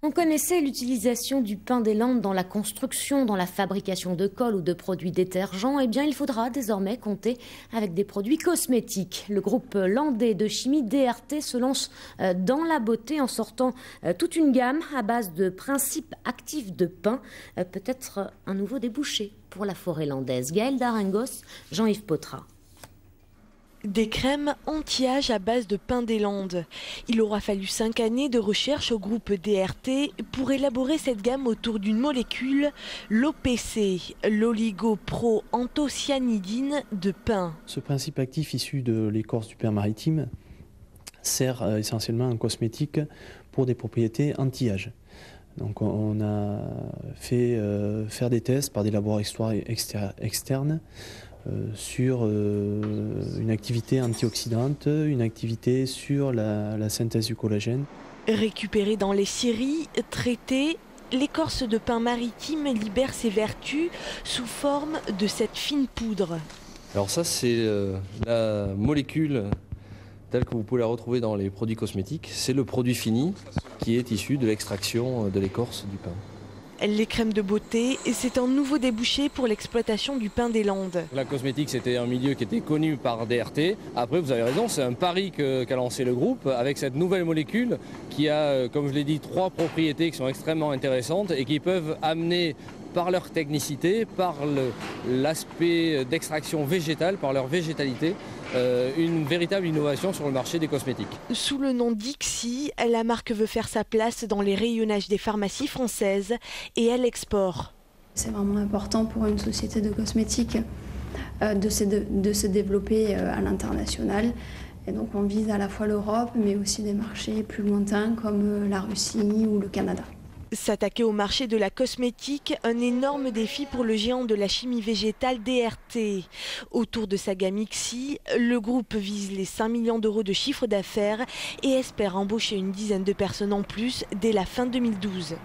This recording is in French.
On connaissait l'utilisation du pain des Landes dans la construction, dans la fabrication de colle ou de produits détergents. Eh bien, il faudra désormais compter avec des produits cosmétiques. Le groupe landais de chimie DRT se lance dans la beauté en sortant toute une gamme à base de principes actifs de pain. Peut-être un nouveau débouché pour la forêt landaise. Gaëlle Darengos, Jean-Yves Potra. Des crèmes anti-âge à base de pain des Landes. Il aura fallu 5 années de recherche au groupe DRT pour élaborer cette gamme autour d'une molécule, l'OPC, l'oligoproanthocyanidine de pain. Ce principe actif issu de l'écorce du pain maritime sert essentiellement en cosmétique pour des propriétés anti-âge. Donc on a fait faire des tests par des laboratoires externes sur une activité antioxydante, une activité sur la synthèse du collagène. Récupérée dans les scieries, traitée, l'écorce de pain maritime libère ses vertus sous forme de cette fine poudre. Alors ça c'est la molécule telle que vous pouvez la retrouver dans les produits cosmétiques. C'est le produit fini qui est issu de l'extraction de l'écorce du pain. Les crèmes de beauté, c'est un nouveau débouché pour l'exploitation du pain des Landes. La cosmétique, c'était un milieu qui était connu par DRT. Après, vous avez raison, c'est un pari qu'a lancé le groupe avec cette nouvelle molécule qui a, comme je l'ai dit, 3 propriétés qui sont extrêmement intéressantes et qui peuvent amener par leur technicité, par l'aspect d'extraction végétale, par leur végétalité, une véritable innovation sur le marché des cosmétiques. Sous le nom d'Ixi, la marque veut faire sa place dans les rayonnages des pharmacies françaises et elle exporte. C'est vraiment important pour une société de cosmétiques de se développer à l'international. Et donc on vise à la fois l'Europe, mais aussi des marchés plus lointains comme la Russie ou le Canada. S'attaquer au marché de la cosmétique, un énorme défi pour le géant de la chimie végétale DRT. Autour de sa gamme Ixi, le groupe vise les 5 millions d'euros de chiffre d'affaires et espère embaucher une dizaine de personnes en plus dès la fin 2012.